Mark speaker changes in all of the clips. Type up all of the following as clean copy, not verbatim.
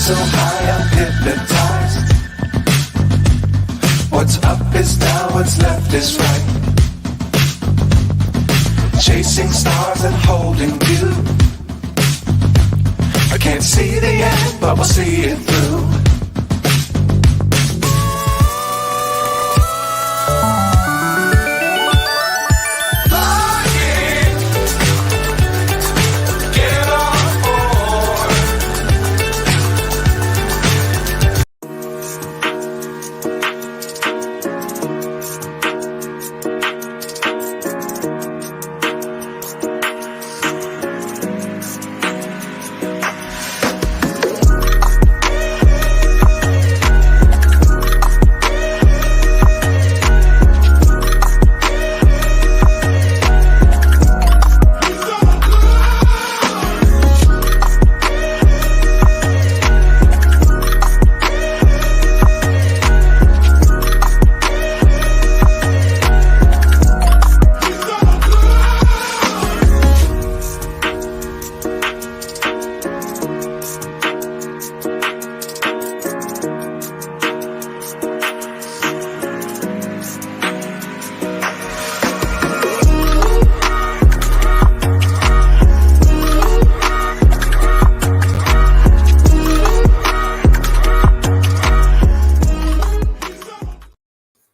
Speaker 1: So high, I'm hypnotized. What's up is down, what's left is right. Chasing stars and holding you. I can't see the end, but we'll see it through.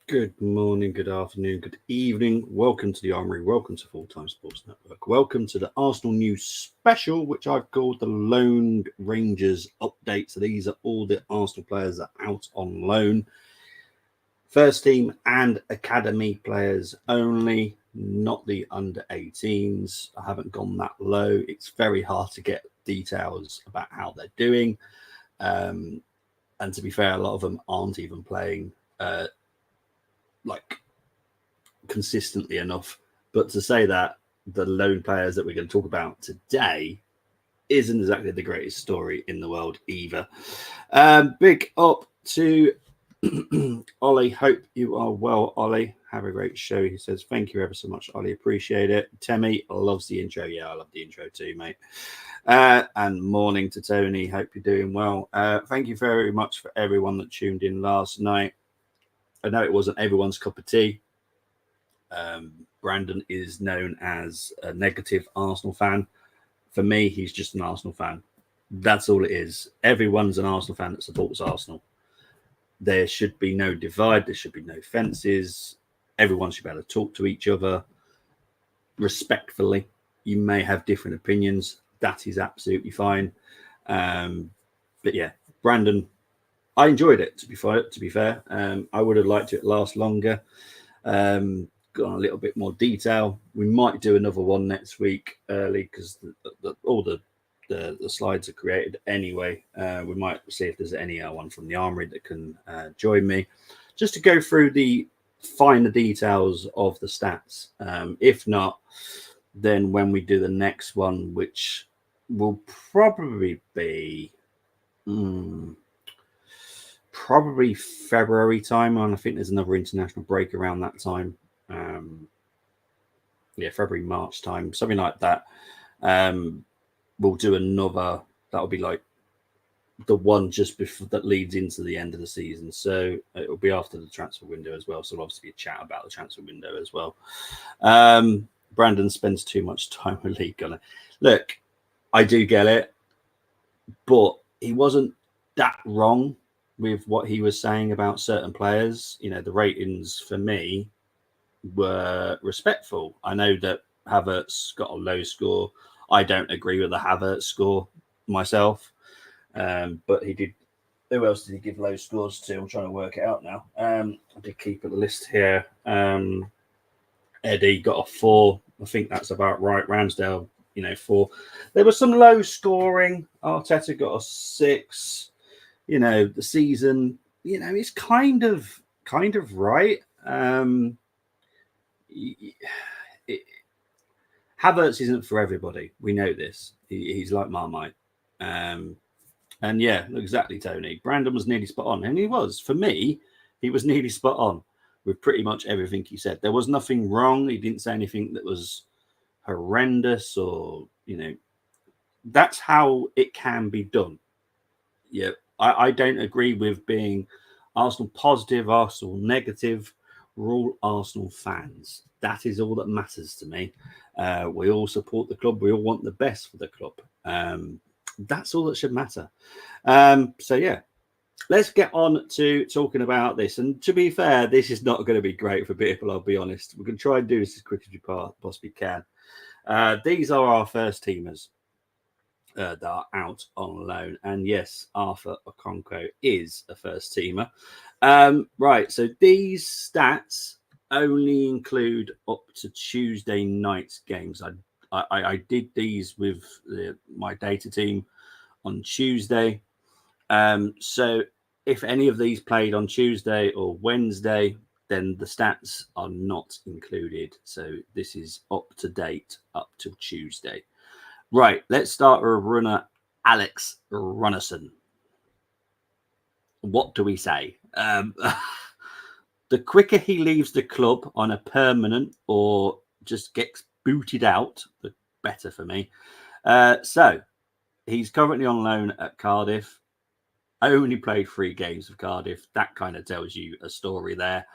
Speaker 2: Good morning, good afternoon, good evening. Welcome to the Armoury. Welcome to Full Time Sports Network. Welcome to the Arsenal News Special, which I've called the Loaned Rangers Update. So these are all the Arsenal players that are out on loan. First team and academy players only, not the under 18s. I haven't gone that low. It's very hard to get details about how they're doing. And to be fair, a lot of them aren't even playing like consistently enough. But to say that the loan players that we're going to talk about today isn't exactly the greatest story in the world either. Big up to Ollie. Hope you are well, Ollie. Have a great show. He says, thank you ever so much, Ollie. Appreciate it. Temi loves the intro. Yeah, I love the intro too, mate. And morning to Tony. Hope you're doing well. Thank you very much for everyone that tuned in last night. I know it wasn't everyone's cup of tea. Brandon is known as a negative Arsenal fan. For me, he's just an Arsenal fan. That's all it is. Everyone's an Arsenal fan that supports Arsenal. There should be no divide. There should be no fences. Everyone should be able to talk to each other respectfully. You may have different opinions. That is absolutely fine. But yeah, Brandon, I enjoyed it, to be fair. I would have liked it to last longer. Got a little bit more detail. We might do another one next week early because all the slides are created anyway. We might see if there's anyone from the Armoury that can join me just to go through the finer details of the stats. If not, then when we do the next one, which will probably be probably February time, and I think there's another international break around that time. February, March time, something like that. We'll do another. That'll be like the one just before that leads into the end of the season. So it'll be after the transfer window as well. So it'll obviously be a chat about the transfer window as well. Brandon spends too much time with League Gunner. Look, I do get it, but he wasn't that wrong with what he was saying about certain players. You know, the ratings for me were respectful. I know that Havertz got a low score. I don't agree with the Havertz score myself, but he did. Who else did he give low scores to? I'm trying to work it out now. I did keep a list here. Eddie got a 4. I think that's about right. Ramsdale, 4. There was some low scoring. Arteta got a 6. The season it's kind of right. It, Havertz isn't for everybody. We know this. He's like Marmite. Um, and yeah, exactly, Tony. Brandon was nearly spot on. And he was. For me, he was nearly spot on with pretty much everything he said. There was nothing wrong. He didn't say anything that was horrendous or, that's how it can be done. Yeah. I don't agree with being Arsenal positive, Arsenal negative. We're all Arsenal fans. That is all that matters to me. We all support the club. We all want the best for the club. That's all that should matter. So yeah, let's get on to talking about this. And to be fair, this is not going to be great for people. I'll be honest. We're going to try and do this as quick as we possibly can. These are our first teamers that are out on loan. And yes, Arthur Okonkwo is a first teamer. Right, so these stats only include up to Tuesday night's games. I did these with my data team on Tuesday. So if any of these played on Tuesday or Wednesday, then the stats are not included. So this is up to date up till Tuesday. Right, let's start with runner Alex Runnison. What do we say? The quicker he leaves the club on a permanent or just gets booted out, the better for me. So he's currently on loan at Cardiff. I only played 3 games of Cardiff. That kind of tells you a story there.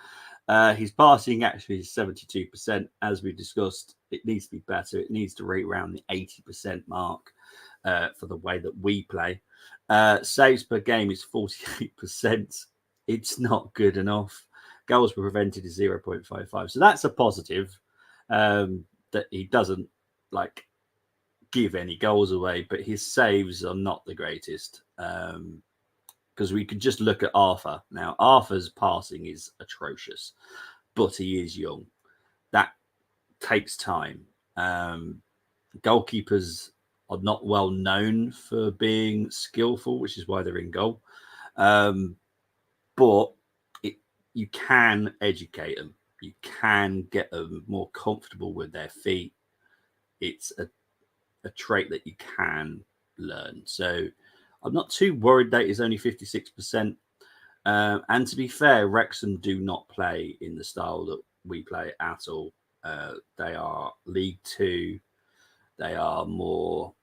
Speaker 2: His passing actually is 72%. As we discussed, it needs to be better. It needs to rate around the 80% mark for the way that we play. Saves per game is 48%. It's not good enough. Goals per prevented is 0.55. So that's a positive that he doesn't give any goals away, but his saves are not the greatest. Because we could just look at Arthur. Now, Arthur's passing is atrocious, but he is young. That takes time. Goalkeepers are not well known for being skillful, which is why they're in goal. But you can educate them. You can get them more comfortable with their feet. It's a trait that you can learn. So I'm not too worried that it's only 56%. And to be fair, Wrexham do not play in the style that we play at all. They are League Two. They are more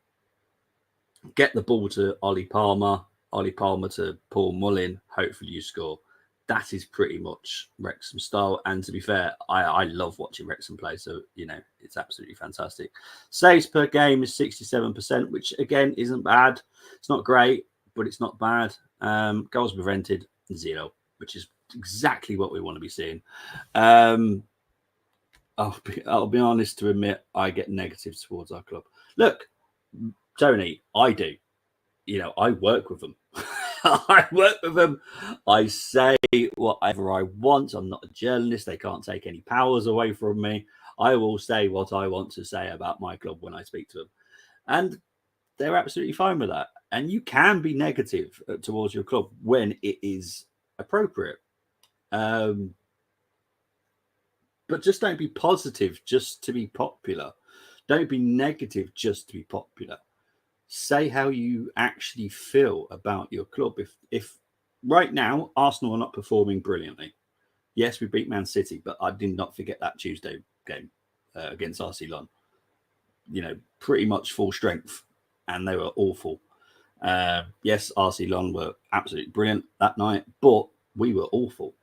Speaker 2: get the ball to Ollie Palmer to Paul Mullin. Hopefully you score. That is pretty much Wrexham style. And to be fair, I love watching Wrexham play. So, it's absolutely fantastic. Saves per game is 67%, which again isn't bad. It's not great, but it's not bad. Goals prevented, 0, which is exactly what we want to be seeing. I'll be honest to admit, I get negatives towards our club. Look, Tony, I do. I work with them. I work with them. I say whatever I want. I'm not a journalist. They can't take any powers away from me. I will say what I want to say about my club when I speak to them. And they're absolutely fine with that. And you can be negative towards your club when it is appropriate. But just don't be positive just to be popular. Don't be negative just to be popular. Say how you actually feel about your club. If right now Arsenal are not performing brilliantly, yes, we beat Man City, but I did not forget that Tuesday game against RC Lon. Pretty much full strength, and they were awful. Yes, RC Lon were absolutely brilliant that night, but we were awful.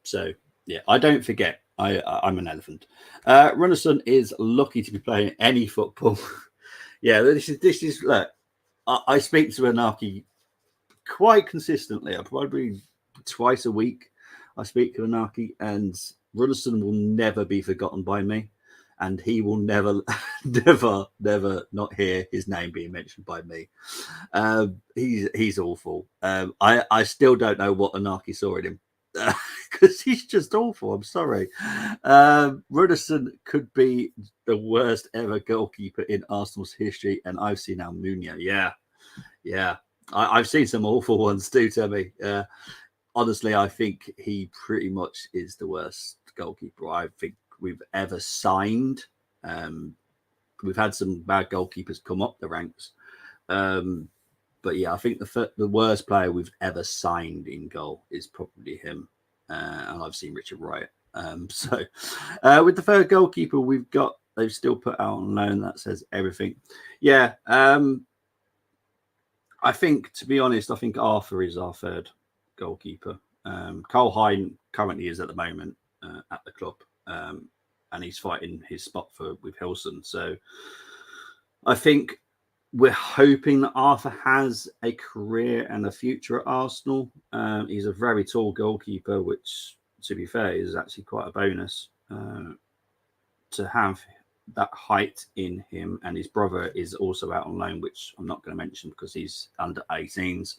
Speaker 2: So yeah, I don't forget. I'm an elephant. Runnison is lucky to be playing any football. Yeah, this is look. I speak to Anarchy quite consistently. Probably twice a week. I speak to Anarchy, and Runnison will never be forgotten by me, and he will never, never not hear his name being mentioned by me. He's awful. I still don't know what Anarchy saw in him. Because he's just awful. I'm sorry. Runnison could be the worst ever goalkeeper in Arsenal's history, and I've seen Almunia. Yeah. I've seen some awful ones too, Tommy. Honestly, I think he pretty much is the worst goalkeeper I think we've ever signed. We've had some bad goalkeepers come up the ranks. But yeah, I think the worst player we've ever signed in goal is probably him. And I've seen Richard Wright. So with the third goalkeeper we've got, they've still put out on loan. That says everything. Yeah. I think, to be honest, I think Arthur is our third goalkeeper. Cole Hine currently is at the moment at the club. And he's fighting his spot with Hilson. So I think we're hoping that Arthur has a career and a future at Arsenal. He's a very tall goalkeeper, which, to be fair, is actually quite a bonus to have that height in him. And his brother is also out on loan, which I'm not going to mention because he's under 18s.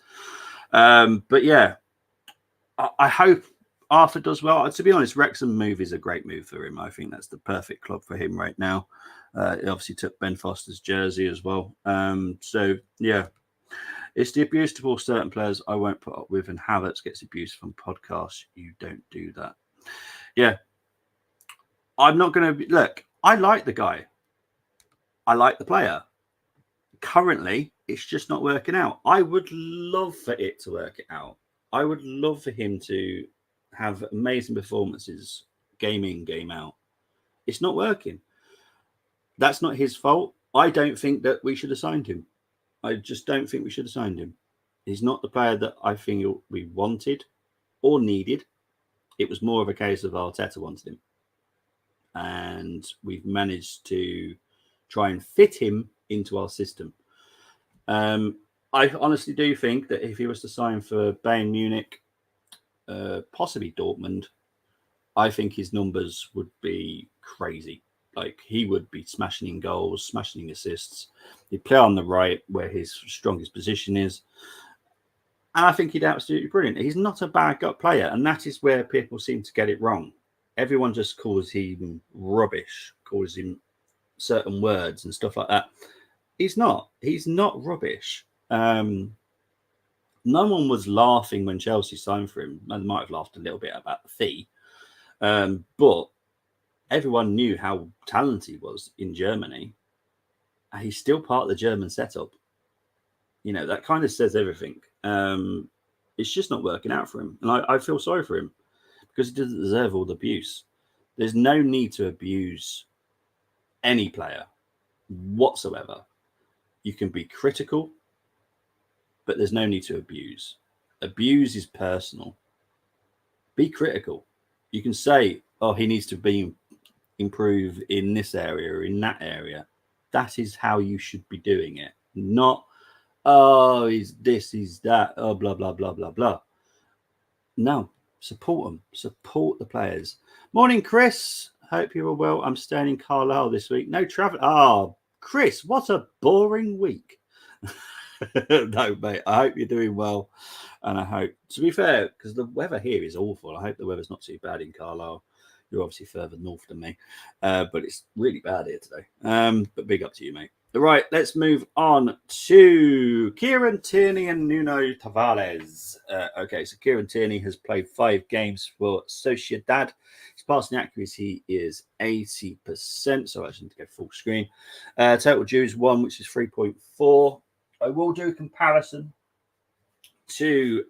Speaker 2: But yeah, I hope Arthur does well. To be honest, Wrexham move is a great move for him. I think that's the perfect club for him right now. He obviously took Ben Foster's jersey as well. So, yeah, it's the abuse towards certain players I won't put up with, and Havertz gets abused from podcasts. You don't do that. Yeah, I'm not going to... Look, I like the guy. I like the player. Currently, it's just not working out. I would love for it to work out. I would love for him to have amazing performances, game in, game out. It's not working. That's not his fault. I don't think that we should have signed him. I just don't think we should have signed him. He's not the player that I think we wanted or needed. It was more of a case of Arteta wanted him. And we've managed to try and fit him into our system. I honestly do think that if he was to sign for Bayern Munich, possibly Dortmund, I think his numbers would be crazy. Like, he would be smashing in goals, smashing in assists. He'd play on the right where his strongest position is. And I think he'd absolutely brilliant. He's not a bad gut player, and that is where people seem to get it wrong. Everyone just calls him rubbish, calls him certain words and stuff like that. He's not. He's not rubbish. No one was laughing when Chelsea signed for him. They might have laughed a little bit about the fee. But everyone knew how talented he was in Germany. He's still part of the German setup. You know, that kind of says everything. It's just not working out for him. And I feel sorry for him because he doesn't deserve all the abuse. There's no need to abuse any player whatsoever. You can be critical, but there's no need to abuse. Abuse is personal. Be critical. You can say, oh, he needs to improve in this area or in that area. That is how you should be doing it. Not, oh, he's this, he's that, oh, blah, blah, blah, blah, blah. No, support them. Support the players. Morning, Chris. Hope you were well. I'm staying in Carlisle this week. No travel. Oh, Chris, what a boring week. No, mate, I hope you're doing well. And I hope, to be fair, because the weather here is awful, I hope the weather's not too bad in Carlisle. You're obviously further north than me, but it's really bad here today. But big up to you, mate. All right, let's move on to Kieran Tierney and Nuno Tavares. Okay, so Kieran Tierney has played 5 games for Sociedad. His passing accuracy is 80%, so I just need to go full screen. Total dues 1, which is 3.4. I will do a comparison to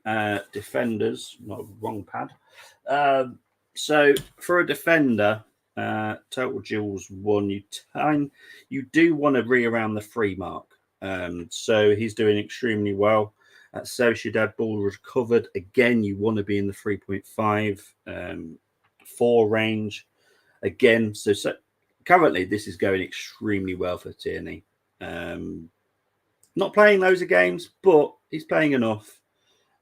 Speaker 2: defenders. Not wrong pad. So for a defender, total duels 1, you do want to be around the 3 mark. So he's doing extremely well. At Sociedad, ball recovered. Again, you want to be in the 3.5, 4 range. Again, so currently this is going extremely well for Tierney. Not playing loads of games, but he's playing enough.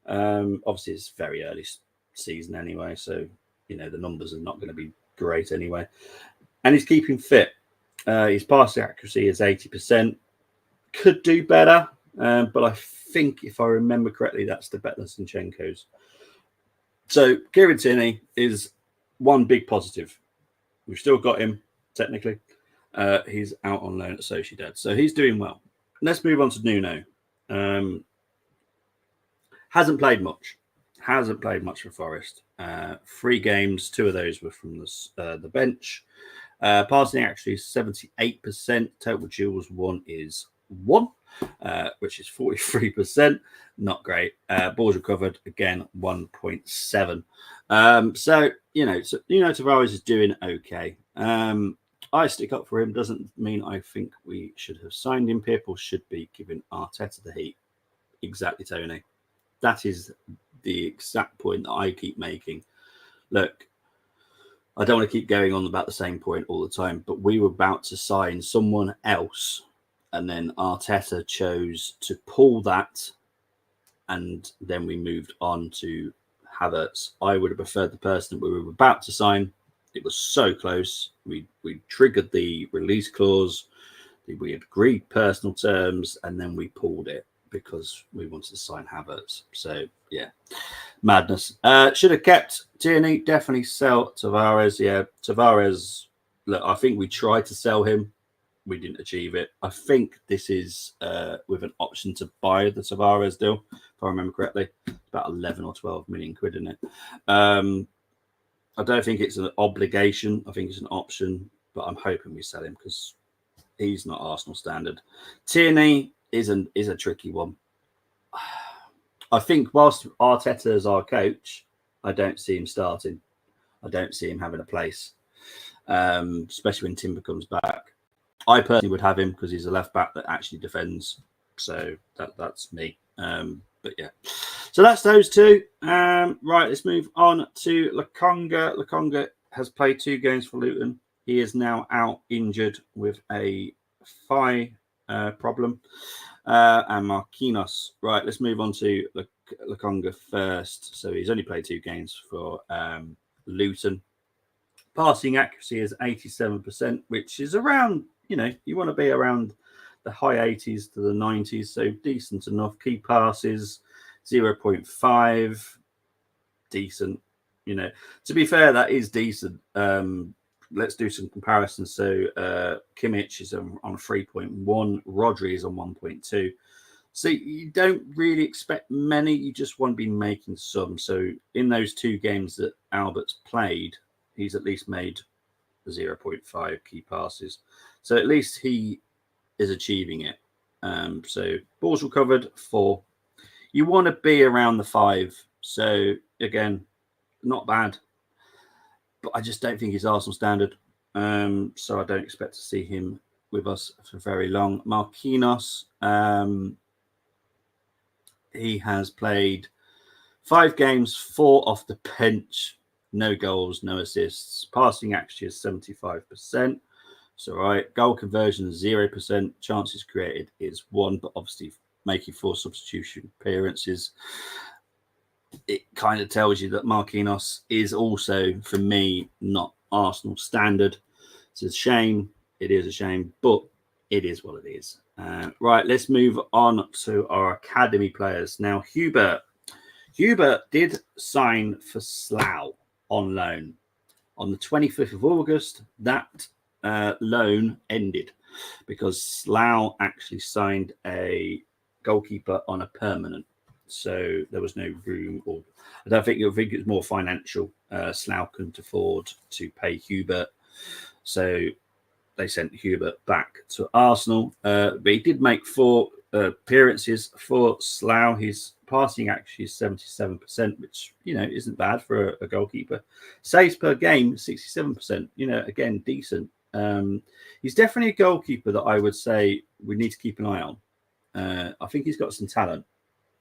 Speaker 2: Obviously, it's very early season anyway, so you know the numbers are not going to be great anyway. And he's keeping fit. His passing accuracy is 80%. Could do better, but I think if I remember correctly, that's the better than Zinchenko's. So Kieran Tierney is one big positive. We've still got him technically. He's out on loan at Sociedad, so he's doing well. Let's move on to Nuno. Hasn't played much. Hasn't played much for Forest. 3 games, 2 of those were from the bench. Passing actually 78%. Total duels won is 1, which is 43%. Not great. Balls recovered again 1.7. So Tavares is doing okay. I stick up for him. Doesn't mean I think we should have signed him. People should be giving Arteta the heat. Exactly, Tony. That is the exact point that I keep making. Look, I don't want to keep going on about the same point all the time, but we were about to sign someone else, and then Arteta chose to pull that, and then we moved on to Havertz. I would have preferred the person that we were about to sign. It was so close. We triggered the release clause. We had agreed personal terms, and then we pulled it because we wanted to sign Havertz. So, yeah, madness. Should have kept Tierney. Definitely sell Tavares. Yeah, Tavares, look, I think we tried to sell him. We didn't achieve it. I think this is with an option to buy the Tavares deal, if I remember correctly. About 11 or 12 million quid, isn't it? I don't think it's an obligation. I think it's an option, but I'm hoping we sell him because he's not Arsenal standard. Tierney is a tricky one. I think whilst Arteta is our coach, I don't see him starting. I don't see him having a place, especially when Timber comes back. I personally would have him because he's a left back that actually defends. So that's me. But yeah, so that's those two. Right, let's move on to Lokonga. Lokonga has played 2 games for Luton. He is now out injured with a thigh problem. And Marquinhos. Right, let's move on to Lokonga first. So he's only played 2 games for Luton. Passing accuracy is 87%, which is around, you want to be around the high 80s to the 90s. So decent enough. Key passes, 0.5. Decent. To be fair, that is decent. Let's do some comparisons. So Kimmich is on 3.1. Rodri is on 1.2. So you don't really expect many. You just want to be making some. So in those 2 games that Albert's played, he's at least made 0.5 key passes. So at least he is achieving it. So balls recovered 4. You want to be around the 5. So again, not bad. But I just don't think he's Arsenal standard. So I don't expect to see him with us for very long. Marquinhos, he has played 5 games, 4 off the bench, no goals, no assists. Passing actually is 75%. It's all right. Goal conversion is 0%. Chances created is 1, but obviously making 4 substitution appearances. It kind of tells you that Marquinhos is also, for me, not Arsenal standard. It's a shame. It is a shame, but it is what it is. Right, let's move on to our academy players. Now, Hubert did sign for Slough on loan. On the 25th of August, that loan ended because Slough actually signed a goalkeeper on a permanent. So there was no room, or I think it was more financial. Slough couldn't afford to pay Hubert, so they sent Hubert back to Arsenal. But he did make 4 appearances for Slough. His passing actually is 77%, which isn't bad for a goalkeeper. Saves per game 67%. Again, decent. He's definitely a goalkeeper that I would say we need to keep an eye on. I think he's got some talent.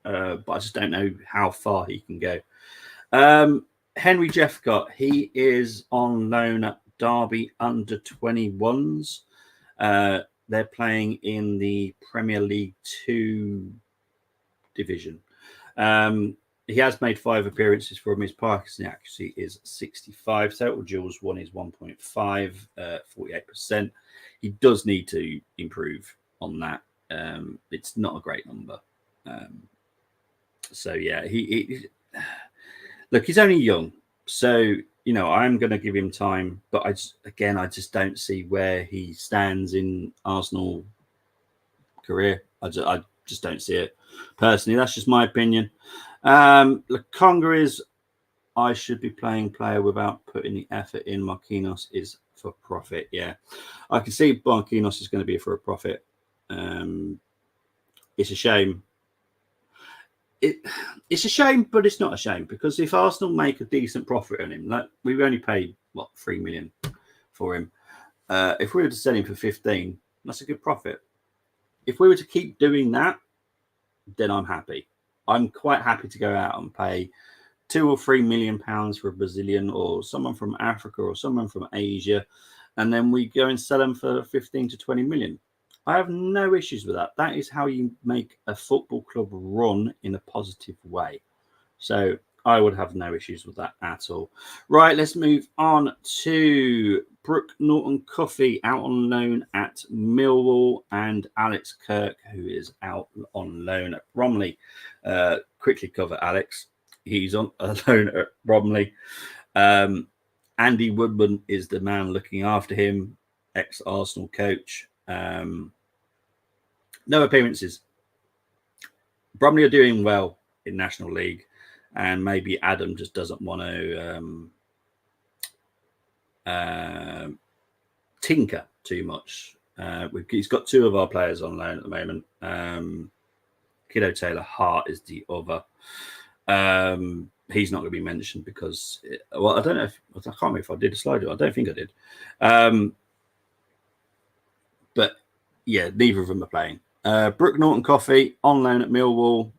Speaker 2: But I just don't know how far he can go. Henry Jeffcott, he is on loan at Derby under 21s. They're playing in the Premier League 2 division. He has made 5 appearances for him. His passing accuracy is 65. Total duels won is 1.5, 48%. He does need to improve on that. It's not a great number. So yeah, look, he's only young, so I'm going to give him time, but I just don't see where he stands in Arsenal career. I just don't see it personally. That's just my opinion. Lokonga is, I should be playing player without putting the effort in. Marquinhos is for profit. Yeah, I can see Marquinhos is going to be for a profit. It's a shame. It's a shame, but it's not a shame because if Arsenal make a decent profit on him, like we've only paid what 3 million for him. If we were to sell him for 15, that's a good profit. If we were to keep doing that, then I'm happy. I'm quite happy to go out and pay £2 or £3 million for a Brazilian or someone from Africa or someone from Asia, and then we go and sell them for 15 to 20 million. I have no issues with that. That is how you make a football club run in a positive way. So I would have no issues with that at all. Right, let's move on to Brooke Norton-Cuffy out on loan at Millwall and Alex Kirk, who is out on loan at Bromley. Quickly cover Alex. He's on a loan at Bromley. Andy Woodman is the man looking after him, ex-Arsenal coach. No appearances. Bromley are doing well in National League, and maybe Adam just doesn't want to tinker too much. He's got 2 of our players on loan at the moment. Kiddo Taylor Hart is the other. He's not going to be mentioned because, I don't know if I can't remember if I did a slide. I don't think I did. But yeah, neither of them are playing. Brooke Norton-Cuffy on loan at Millwall.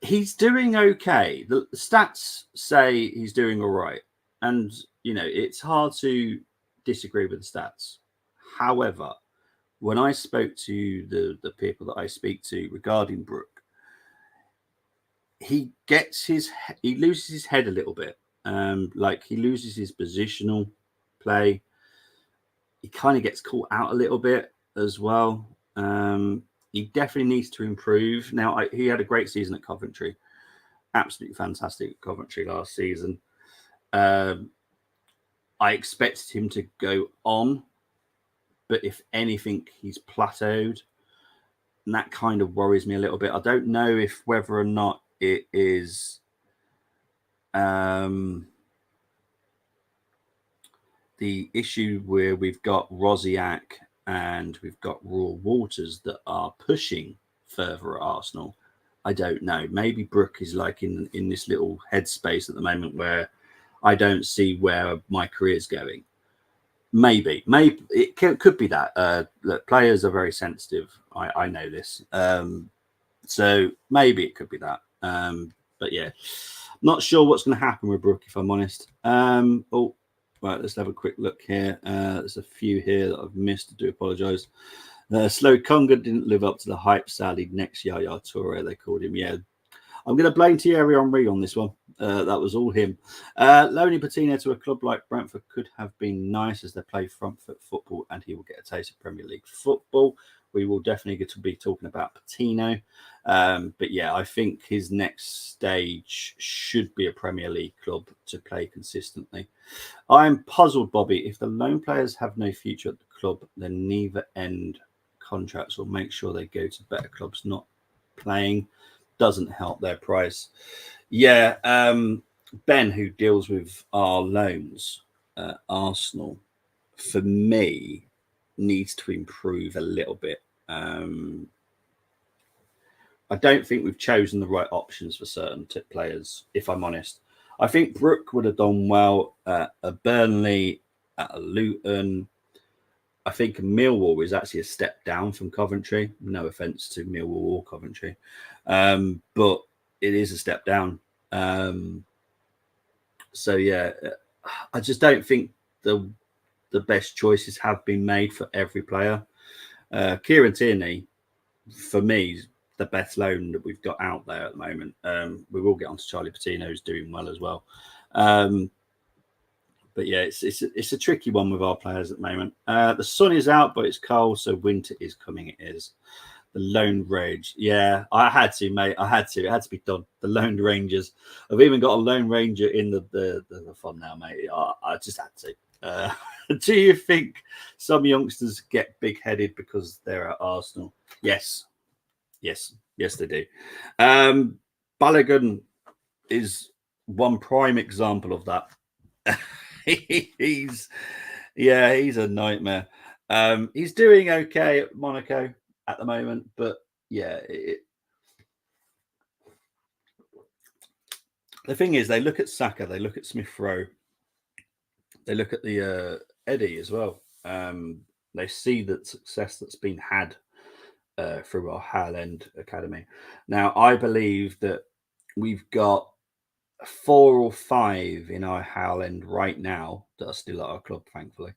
Speaker 2: He's doing okay. The stats say he's doing all right. And, it's hard to disagree with the stats. However, when I spoke to the people that I speak to regarding Brooke, he loses his head a little bit. He loses his positional play. He kind of gets caught out a little bit as well. He definitely needs to improve. Now, he had a great season at Coventry. Absolutely fantastic at Coventry last season. I expected him to go on, but if anything, he's plateaued. And that kind of worries me a little bit. I don't know whether or not it is the issue where we've got Rosiak and we've got Raw Waters that are pushing further at Arsenal. I don't know. Maybe Brooke is like in this little headspace at the moment where I don't see where my career's going. Maybe it could be that. Look, players are very sensitive. I know this. So maybe it could be that. But yeah, not sure what's going to happen with Brooke, if I'm honest. Right, let's have a quick look here. There's a few here that I've missed. I do apologise. Slow Conga didn't live up to the hype. Sadly, next Yaya Toure, they called him. Yeah, I'm going to blame Thierry Henry on this one. That was all him. Loaning Patino to a club like Brentford could have been nice as they play front foot football and he will get a taste of Premier League football. We will definitely get to be talking about Patino. But yeah, I think his next stage should be a Premier League club to play consistently. I'm puzzled, Bobby. If the loan players have no future at the club, then neither end contracts or make sure they go to better clubs. Not playing doesn't help their price. Yeah, Ben, who deals with our loans at Arsenal, for me, needs to improve a little bit. I don't think we've chosen the right options for certain players, if I'm honest. I think Brooke would have done well at a Burnley, at a Luton. I think Millwall is actually a step down from Coventry. No offence to Millwall or Coventry. But it is a step down. So, yeah, I just don't think the best choices have been made for every player. Kieran Tierney, for me, is the best loan that we've got out there at the moment. We will get on to Charlie Patino, who's doing well as well. But yeah, it's a tricky one with our players at the moment. The sun is out, but it's cold, so winter is coming. It is. The Lone Rage. Yeah, I had to, mate. I had to. It had to be done. The Lone Rangers. I've even got a Lone Ranger in the fun now, mate. I just had to. Do you think some youngsters get big-headed because they're at Arsenal? Yes. Yes, they do. Balogun is one prime example of that. he's a nightmare. He's doing okay at Monaco at the moment, but yeah, the thing is, they look at Saka, they look at Smith Rowe, they look at the Eddie as well. They see the success that's been had through our Hal End Academy. Now, I believe that we've got 4 or 5 in our Hal End right now that are still at our club, thankfully,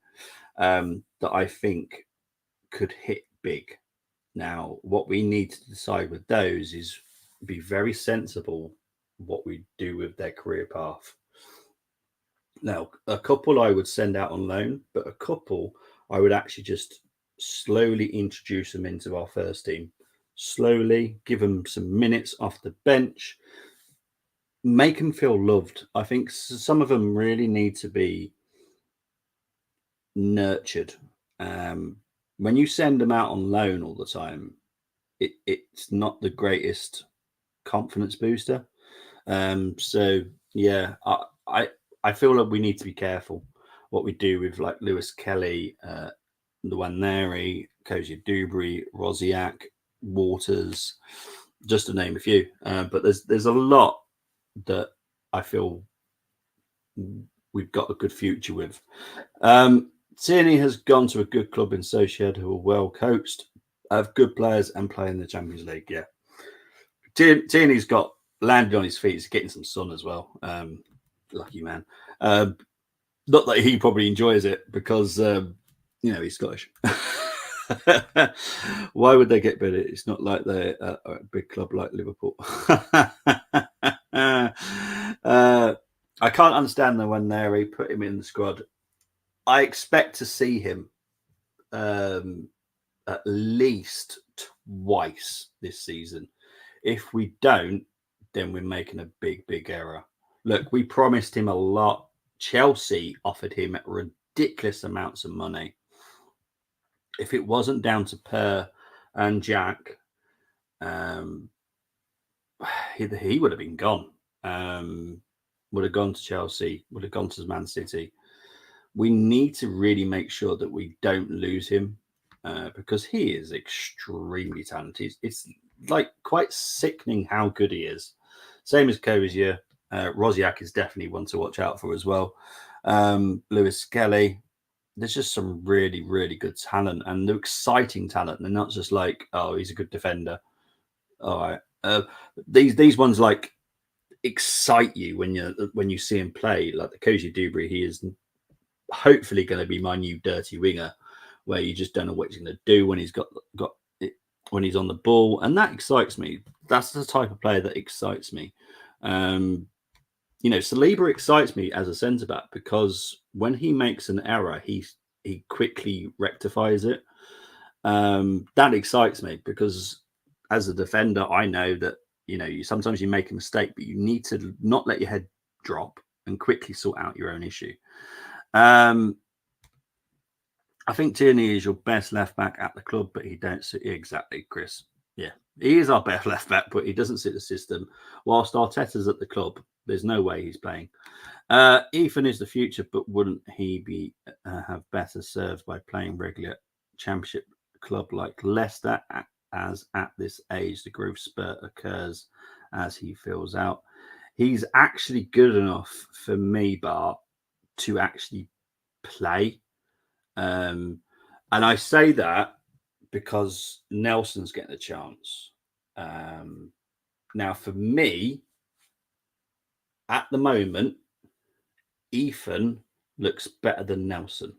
Speaker 2: that I think could hit big. Now, what we need to decide with those is be very sensible what we do with their career path. Now, a couple I would send out on loan, but a couple I would actually just slowly introduce them into our first team. Slowly give them some minutes off the bench, make them feel loved. I think some of them really need to be nurtured. When you send them out on loan all the time, it's not the greatest confidence booster. So yeah, I feel like we need to be careful what we do with like Lewis Kelly, Nwaneri, Kozia Dubry, Rosiak, Waters, just to name a few. But there's a lot that I feel we've got a good future with. Tierney has gone to a good club in Sociedad who are well coached, have good players and play in the Champions League. Yeah, Tierney's got landed on his feet. He's getting some sun as well. Lucky man. Not that he probably enjoys it because he's Scottish. Why would they get better? It's not like they're a big club like Liverpool. I can't understand them when they put him in the squad. I expect to see him at least twice this season. If we don't, then we're making a big error. Look, we promised him a lot. Chelsea offered him ridiculous amounts of money. If it wasn't down to Per and Jack, he would have been gone. Would have gone to Chelsea, would have gone to Man City. We need to really make sure that we don't lose him because he is extremely talented. It's like quite sickening how good he is. Same as Kozia. Rosiak is definitely one to watch out for as well. Lewis Kelly. There's just some really, really good talent and the exciting talent. And not just like, oh, he's a good defender. All right. These ones like excite you when you see him play. Like the Kozia Dubry, he is hopefully going to be my new dirty winger, where you just don't know what he's going to do when he's got it, when he's on the ball, and that excites me. That's the type of player that excites me. Saliba excites me as a centre back because when he makes an error, he quickly rectifies it. That excites me because as a defender, I know that sometimes you make a mistake, but you need to not let your head drop and quickly sort out your own issue. I think Tierney is your best left back at the club, but he don't suit exactly, Chris. Yeah, he is our best left back, but he doesn't suit the system. Whilst Arteta's at the club, there's no way he's playing. Ethan is the future, but wouldn't he be have better served by playing regular Championship club like Leicester, as at this age the growth spurt occurs as he fills out? He's actually good enough for me, Bart, to actually play. And I say that because Nelson's getting a chance. Now, for me, at the moment, Ethan looks better than Nelson.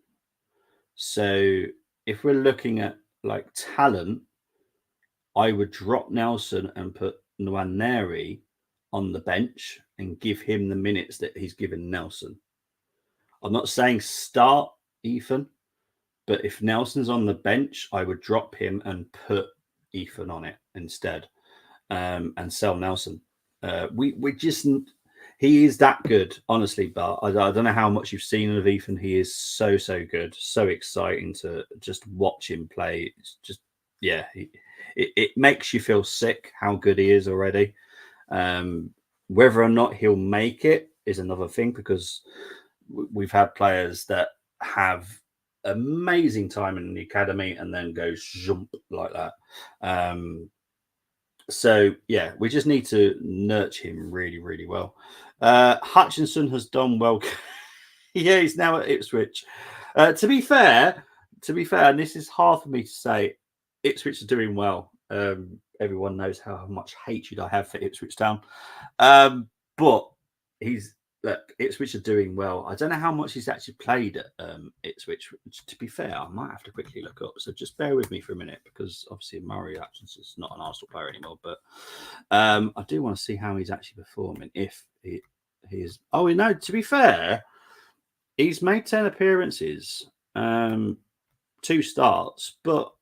Speaker 2: So if we're looking at like talent, I would drop Nelson and put Nwaneri on the bench and give him the minutes that he's given Nelson. I'm not saying start Ethan, but if Nelson's on the bench, I would drop him and put Ethan on it instead, and sell Nelson. He is that good, honestly. But I don't know how much you've seen of Ethan. He is so good, so exciting to just watch him play. It's just, yeah, it makes you feel sick how good he is already. Whether or not he'll make it is another thing, because we've had players that have amazing time in the academy and then go jump like that. So yeah, we just need to nurture him really, really well. Hutchinson has done well. Yeah, he's now at Ipswich. To be fair, and this is hard for me to say, Ipswich are doing well. Everyone knows how much hatred I have for Ipswich Town. But Ipswich are doing well. I don't know how much he's actually played at Ipswich. To be fair, I might have to quickly look up. So just bear with me for a minute, because obviously Murray Hutchinson's not an Arsenal player anymore. But I do want to see how he's actually performing. If he is, oh no, to be fair, he's made 10 appearances, 2 starts, but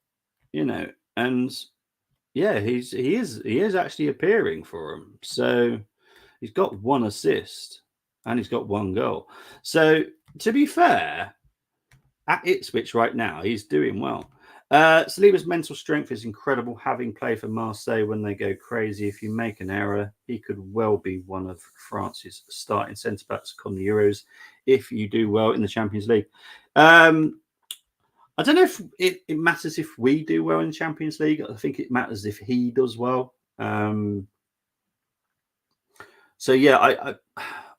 Speaker 2: and yeah, he is actually appearing for him. So he's got 1 assist and he's got 1 goal. So to be fair, at Ipswich right now, he's doing well. Saliba's mental strength is incredible, having played for Marseille when they go crazy. If you make an error, he could well be one of France's starting centre-backs come the Euros if you do well in the Champions League. I don't know if it matters if we do well in the Champions League. I think it matters if he does well. So yeah,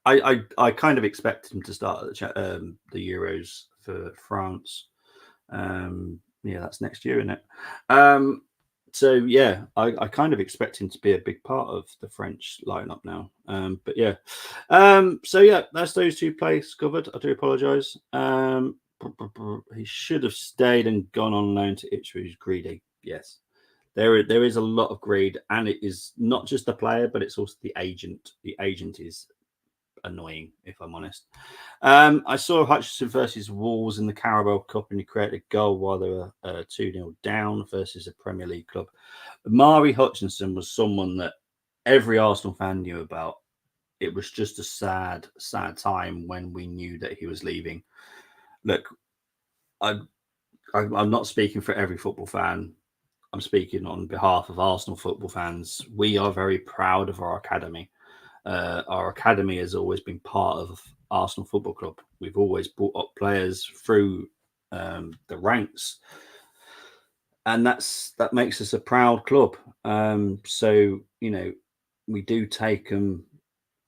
Speaker 2: I kind of expect him to start at the Euros for France. Yeah, that's next year, isn't it? So yeah, I kind of expect him to be a big part of the French lineup now. But yeah, so yeah, that's those 2 plays covered. I do apologise. He should have stayed and gone on loan to Ipswich. Greedy, yes. There is a lot of greed, and it is not just the player, but it's also the agent. The agent is annoying, if I'm honest. I saw Hutchinson versus Wolves in the Carabao Cup, and he created a goal while they were 2-0 down versus a Premier League club. Mari Hutchinson was someone that every Arsenal fan knew about. It was just a sad, sad time when we knew that he was leaving. Look, I'm not speaking for every football fan. I'm speaking on behalf of Arsenal football fans. We are very proud of our academy. Our academy has always been part of Arsenal Football Club. We've always brought up players through the ranks, and that makes us a proud club. So we do take them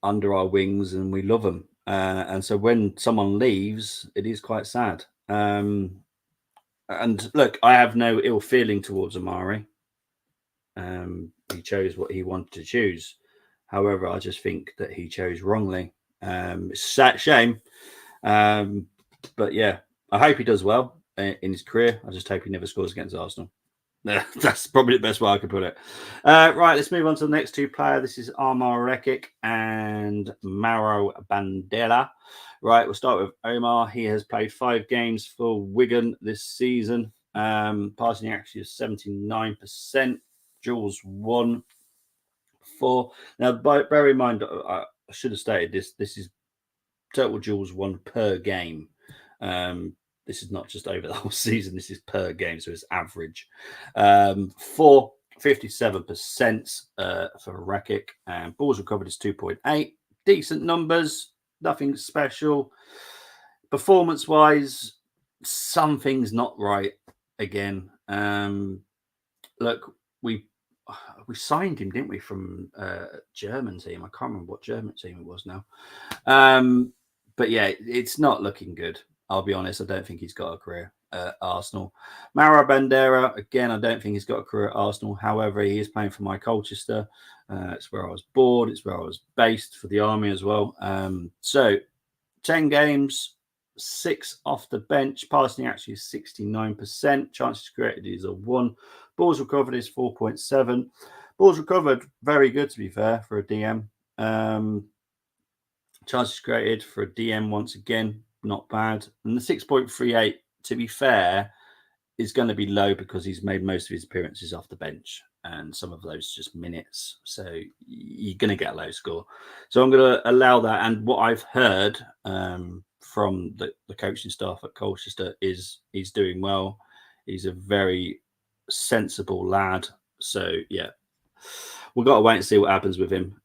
Speaker 2: under our wings, and we love them. And so when someone leaves, it is quite sad. And look, I have no ill feeling towards Amari. He chose what he wanted to choose. However, I just think that he chose wrongly. It's a shame. But yeah, I hope he does well in his career. I just hope he never scores against Arsenal. That's probably the best way I could put it. Right, let's move on to the next 2 players. This is Omar Rekik and Mauro Bandela. Right, we'll start with Omar. He has played 5 games for Wigan this season. Passing accuracy is 79%. Duels 1 4. Now, bear in mind, I should have stated this. This is total duels 1 per game. This is not just over the whole season. This is per game, so it's average. 57% for Rekik, and balls recovered is 2.8. Decent numbers, nothing special. Performance-wise, something's not right again. Look, we signed him, didn't we, from a German team? I can't remember what German team it was now. But yeah, it's not looking good. I'll be honest. I don't think he's got a career at Arsenal. Mauro Bandera, again, I don't think he's got a career at Arsenal. However, he is playing for my Colchester. It's where I was born. It's where I was based for the army as well. So 10 games, 6 off the bench. Passing actually is 69%. Chances created is a 1. Balls recovered is 4.7. Balls recovered, very good to be fair for a DM. Chances created for a DM once again, not bad. And the 6.38, to be fair, is going to be low because he's made most of his appearances off the bench, and some of those just minutes. So you're going to get a low score. So I'm going to allow that. And what I've heard from the coaching staff at Colchester is he's doing well. He's a very sensible lad. So yeah, we've got to wait and see what happens with him.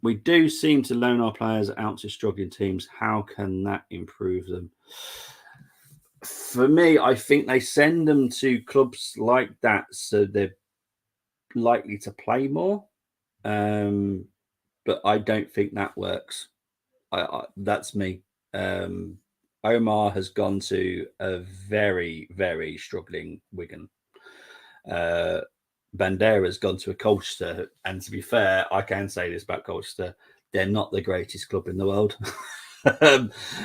Speaker 2: We do seem to loan our players out to struggling teams. How can that improve them? For me, I think they send them to clubs like that so they're likely to play more. But I don't think that works. That's me. Omar has gone to a very, very struggling Wigan. Bandera's gone to a Colchester, and to be fair, I can say this about Colchester: they're not the greatest club in the world.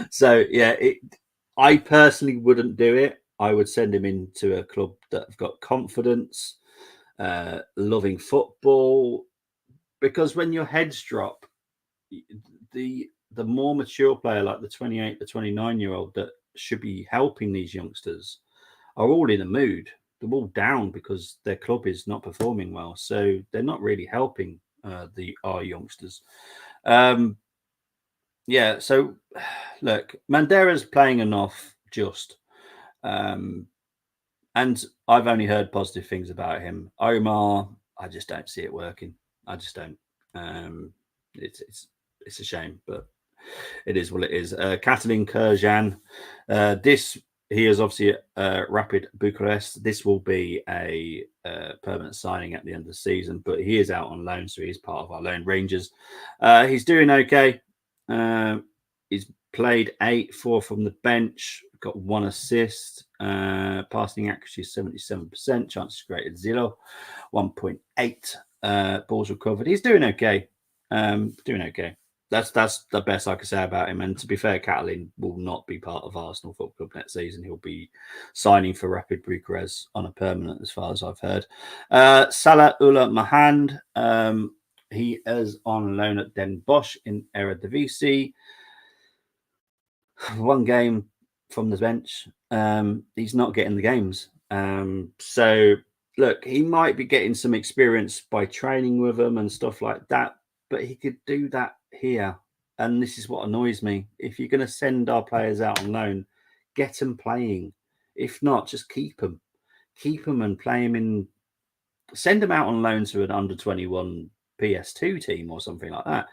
Speaker 2: So yeah, I personally wouldn't do it. I would send him into a club that have got confidence, loving football, because when your heads drop, the more mature player, like the 28, the 29-year-old that should be helping these youngsters, are all in a mood. They're all down because their club is not performing well, so they're not really helping our youngsters. Yeah, so look, Mandera's playing enough, and I've only heard positive things about him. Omar, I just don't see it working. I just don't. It's a shame, but it is what it is. Catalin Kurjan, he is obviously at Rapid Bucharest. This will be a permanent signing at the end of the season, but he is out on loan, so he's part of our loan Rangers. He's doing okay. He's played 4 from the bench, got 1 assist, passing accuracy 77%, chances created 0, 1.8 balls recovered. He's doing okay. Doing okay. That's the best I can say about him. And to be fair, Catalin will not be part of Arsenal Football Club next season. He'll be signing for Rapid Bucharest on a permanent, as far as I've heard. Salah Ullah Mahand, he is on loan at Den Bosch in Eredivisie. 1 game from the bench. He's not getting the games. So look, he might be getting some experience by training with them and stuff like that, but he could do that here. And this is what annoys me. If you're going to send our players out on loan, get them playing. If not, just keep them. Keep them and play them in. Send them out on loan to an under 21 PS2 team or something like that.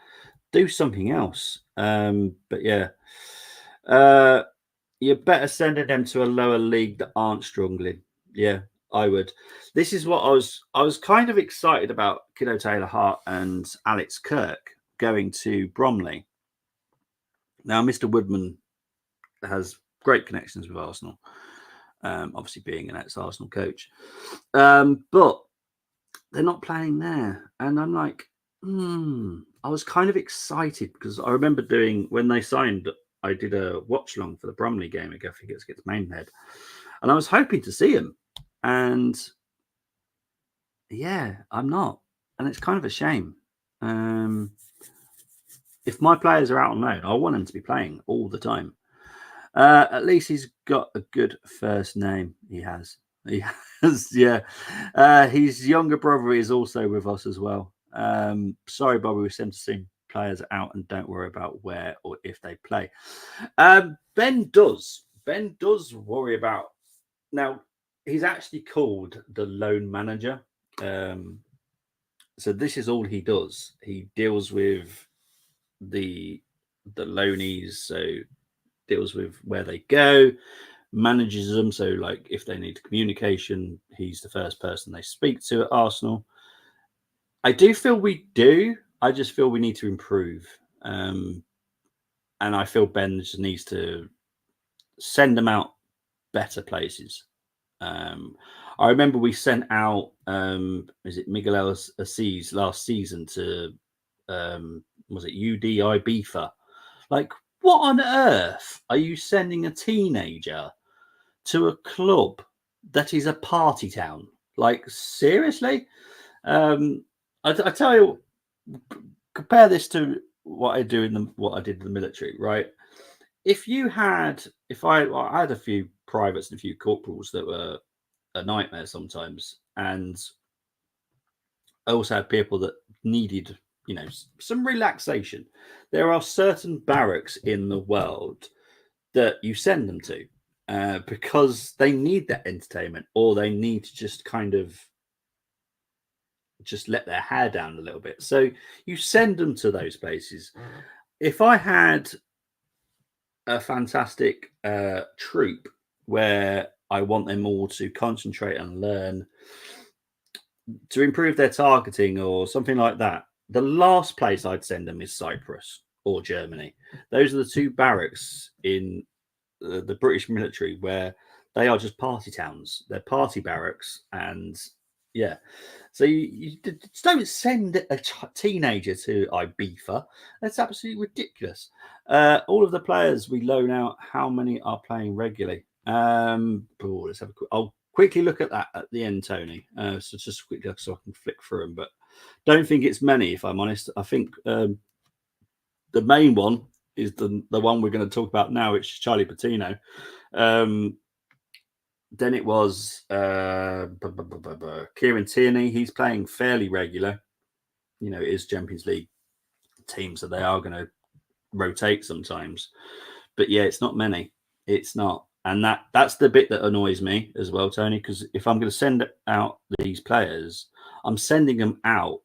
Speaker 2: Do something else. But yeah, you're better sending them to a lower league that aren't struggling. Yeah, I would. This is what I was kind of excited about Kiddo Taylor Hart and Alex Kirk going to Bromley. Now, Mr. Woodman has great connections with Arsenal, obviously being an ex-Arsenal coach. But they're not playing there. And I'm like, I was kind of excited because I remember when they signed, I did a watch long for the Bromley game against Maidenhead. And I was hoping to see him. And yeah, I'm not. And it's kind of a shame. If my players are out on loan, I want them to be playing all the time. At least he's got a good first name. He has, yeah. His younger brother is also with us as well. Sorry, Bobby, we sent to see players out and don't worry about where or if they play. Ben does worry about. Now, he's actually called the loan manager. So this is all he does. He deals with the loanees, so deals with where they go, manages them. So like if they need communication, he's the first person they speak to at Arsenal. I do feel we do. I just feel we need to improve. And I feel Ben just needs to send them out better places. I remember we sent out, is it Miguel Assis last season to, was it UD Ibiza? Like, what on earth are you sending a teenager to a club that is a party town? Like, seriously? I tell you, compare this to what I did in the military, right? I had a few privates and a few corporals that were a nightmare sometimes, and I also had people that needed, some relaxation. There are certain barracks in the world that you send them to because they need that entertainment, or they need to just kind of just let their hair down a little bit. So you send them to those places. If I had a fantastic troop where I want them all to concentrate and learn to improve their targeting or something like that, the last place I'd send them is Cyprus or Germany. Those are the two barracks in the British military where they are just party towns. They're party barracks, and yeah. So you just don't send a teenager to Ibiza. That's absolutely ridiculous. All of the players we loan out, how many are playing regularly? Let's have a quick. I'll quickly look at that at the end, Tony. So just quickly so I can flick through them, but don't think it's many. If I'm honest, I think the main one is the one we're going to talk about now, which is Charlie Patino. Then it was Kieran Tierney. He's playing fairly regular. You know, it is Champions League team, so they are going to rotate sometimes. But yeah, it's not many. It's not. And that's the bit that annoys me as well, Tony, because if I'm going to send out these players, I'm sending them out.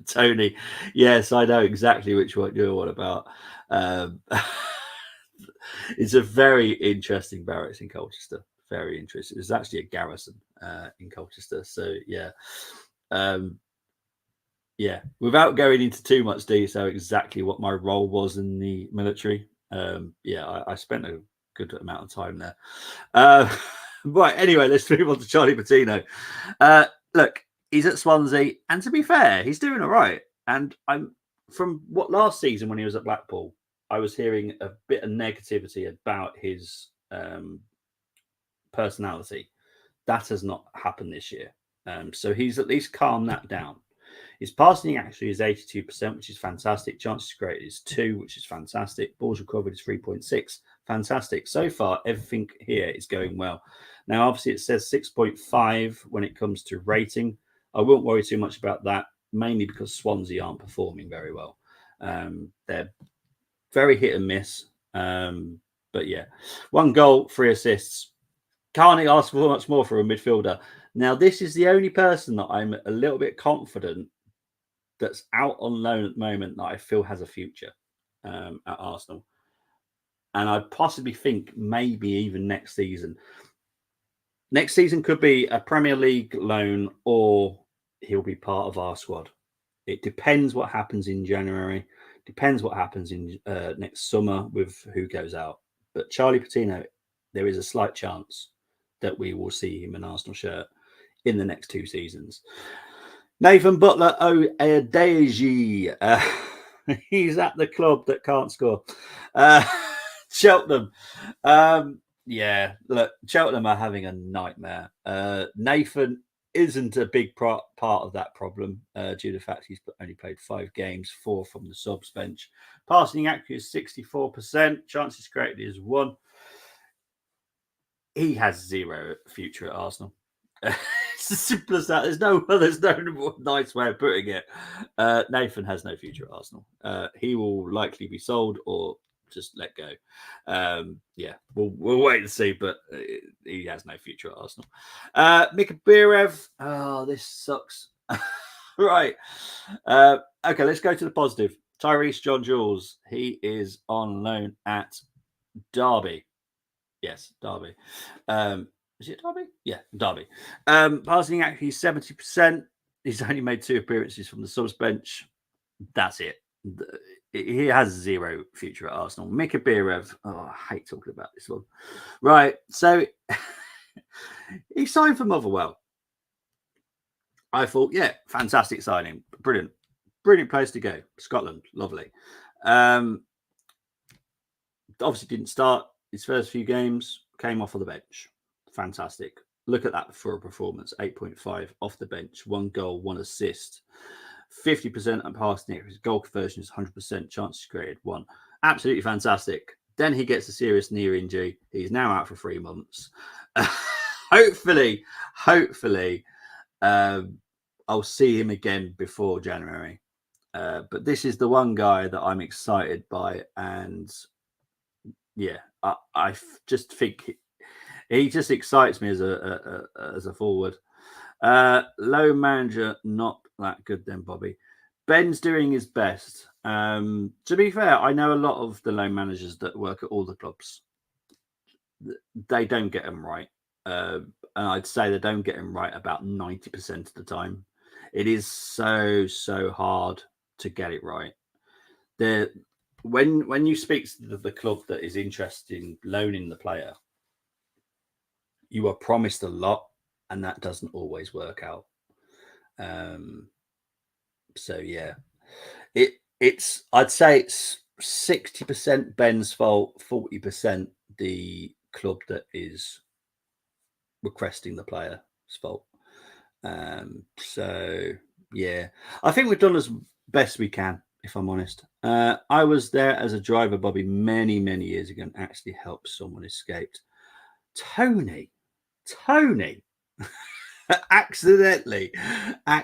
Speaker 2: Tony, yes, I know exactly which one you're on about. It's a very interesting barracks in Colchester. Very interesting. It's actually a garrison in Colchester. So yeah, yeah. Without going into too much detail, exactly what my role was in the military. Yeah, I spent a good amount of time there. Right. Anyway, let's move on to Charlie Patino. Look, he's at Swansea, and to be fair, he's doing all right. And I'm from what last season when he was at Blackpool, I was hearing a bit of negativity about his personality. That has not happened this year. So he's at least calmed that down. His passing actually is 82%, which is fantastic. Chances created is 2, which is fantastic. Balls recovered is 3.6. Fantastic. So far, everything here is going well. Now, obviously, it says 6.5 when it comes to rating. I won't worry too much about that, mainly because Swansea aren't performing very well. They're very hit and miss. But yeah, 1 goal, 3 assists. Can't ask for much more for a midfielder. Now, this is the only person that I'm a little bit confident that's out on loan at the moment that I feel has a future at Arsenal. And I possibly think maybe even next season. Next season could be a Premier League loan or he'll be part of our squad. It depends what happens in January. Depends what happens in next summer with who goes out. But Charlie Patino, there is a slight chance that we will see him in Arsenal shirt in the next 2 seasons. Nathan Butler Oyedeji. He's at the club that can't score. Cheltenham. Yeah, look, Cheltenham are having a nightmare. Nathan isn't a big part of that problem due to the fact he's only played 5 games, 4 from the subs bench. Passing accuracy is 64%. Chances created is 1. He has 0 future at Arsenal. It's as simple as that. There's no nice way of putting it. Nathan has no future at Arsenal. He will likely be sold or just let go. Yeah, we'll wait and see, but he has no future at Arsenal. Mika Birev. Oh, this sucks. Right. Okay, let's go to the positive. Tyrese John Jules. He is on loan at Derby. Yes, Derby. Is it Derby? Yeah, Derby. Passing actually 70%. He's only made 2 appearances from the subs bench. That's it. He has 0 future at Arsenal. Mika Birev. Oh, I hate talking about this one. Right. So he signed for Motherwell. I thought, yeah, fantastic signing. Brilliant. Brilliant place to go. Scotland. Lovely. Obviously didn't start his first few games. Came off of the bench. Fantastic. Look at that for a performance. 8.5 off the bench. 1 goal, 1 assist. 50% on passing accuracy. Goal conversion is 100%. Chances created 1. Absolutely fantastic. Then he gets a serious knee injury. He's now out for 3 months. Hopefully, I'll see him again before January. But this is the one guy that I'm excited by. And yeah, I just think He just excites me as a forward. Low manager, not that good then, Bobby. Ben's doing his best. To be fair, I know a lot of the loan managers that work at all the clubs. They don't get them right. And I'd say they don't get them right about 90% of the time. It is so hard to get it right. When you speak to the club that is interested in loaning the player, you are promised a lot, and that doesn't always work out. So yeah, it's I'd say it's 60% Ben's fault, 40% the club that is requesting the player's fault. So yeah, I think we've done as best we can, if I'm honest. I was there as a driver, Bobby, many years ago, and actually helped someone escape. Tony, accidentally, I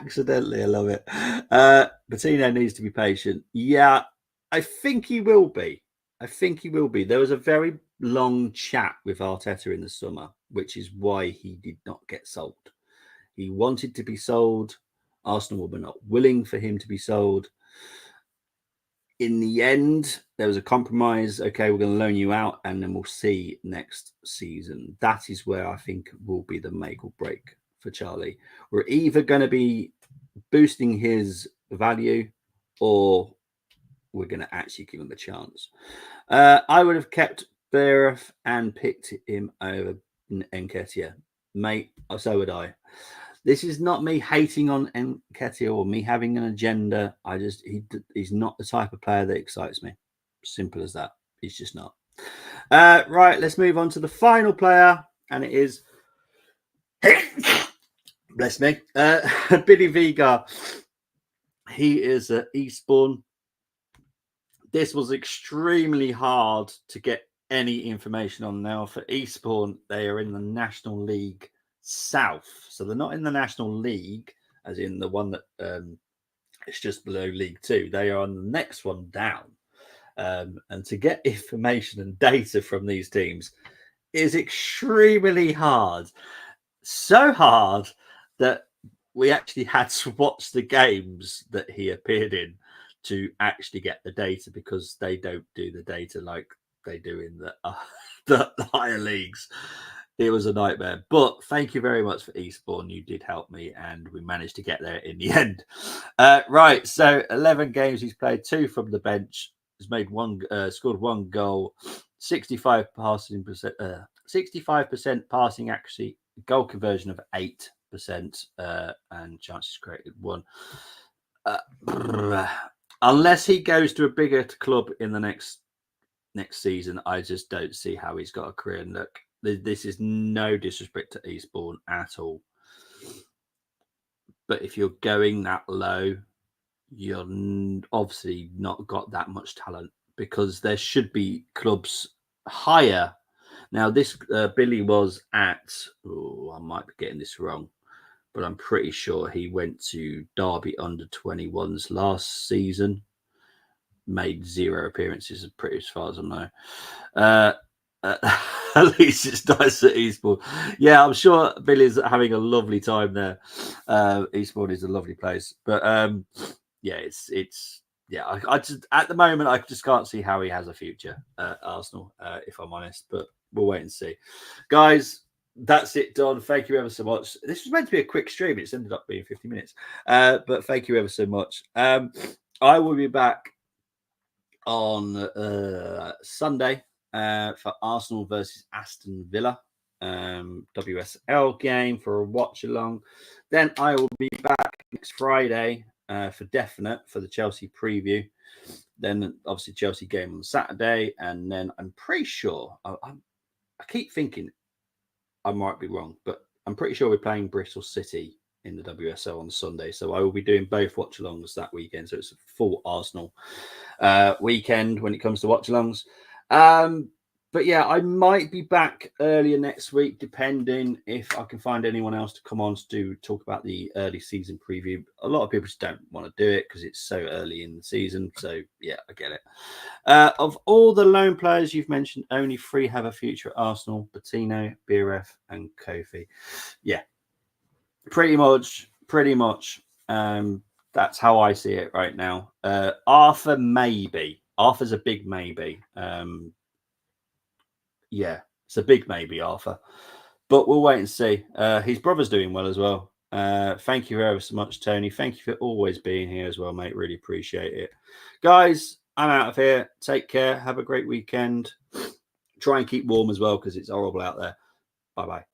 Speaker 2: love it. Bettino needs to be patient. Yeah, I think he will be. There was a very long chat with Arteta in the summer, which is why he did not get sold. He wanted to be sold. Arsenal were not willing for him to be sold. In the end, there was a compromise. Okay, we're going to loan you out, and then we'll see next season. That is where I think will be the make or break for Charlie. We're either going to be boosting his value, or we're going to actually give him a chance. I would have kept Bereth and picked him over Nketiah. Mate, so would I. This is not me hating on Nketiah or me having an agenda. He's not the type of player that excites me. Simple as that. He's just not. Right, let's move on to the final player, and it is bless me, Billy Vigar. He is at Eastbourne. This was extremely hard to get any information on now. For Eastbourne, they are in the National League South. So they're not in the National League, as in the one that it's just below League Two. They are on the next one down. And to get information and data from these teams is extremely hard. So hard that we actually had to watch the games that he appeared in to actually get the data, because they don't do the data like they do in the higher leagues. It was a nightmare. But thank you very much for Eastbourne. You did help me, and we managed to get there in the end. Right, so 11 games he's played, 2 from the bench. He's made scored 1 goal, 65% passing accuracy, goal conversion of 8%, and chances created 1. Unless he goes to a bigger club in the next season, I just don't see how he's got a career. And look, this is no disrespect to Eastbourne at all, but if you're going that low, you're obviously not got that much talent, because there should be clubs higher. Now, this Billy was at, I might be getting this wrong, but I'm pretty sure he went to Derby under-21s last season. Made 0 appearances, pretty as far as I know. At least it's nice at Eastbourne. Yeah, I'm sure Billy's having a lovely time there. Eastbourne is a lovely place, but yeah, I just at the moment I just can't see how he has a future at Arsenal, if I'm honest. But we'll wait and see, guys. That's it done. Thank you ever so much. This was meant to be a quick stream. It's ended up being 50 minutes. But thank you ever so much. I will be back on Sunday for Arsenal versus Aston Villa, WSL game for a watch along. Then I will be back next Friday for definite for the Chelsea preview. Then obviously Chelsea game on Saturday, and then I'm pretty sure I keep thinking I might be wrong, but I'm pretty sure we're playing Bristol City in the WSL on Sunday. So I will be doing both watch-alongs that weekend. So it's a full Arsenal weekend when it comes to watch-alongs. But yeah, I might be back earlier next week, depending if I can find anyone else to come on to talk about the early season preview. A lot of people just don't want to do it because it's so early in the season. So yeah, I get it. Of all the loan players you've mentioned, only 3 have a future at Arsenal: Patino, Biref, and Kofi. Yeah, pretty much. That's how I see it right now. Arthur, maybe. Arthur's a big maybe. Yeah, it's a big maybe, Arthur. But we'll wait and see. His brother's doing well as well. Thank you ever so much, Tony. Thank you for always being here as well, mate. Really appreciate it. Guys, I'm out of here. Take care. Have a great weekend. Try and keep warm as well because it's horrible out there. Bye-bye.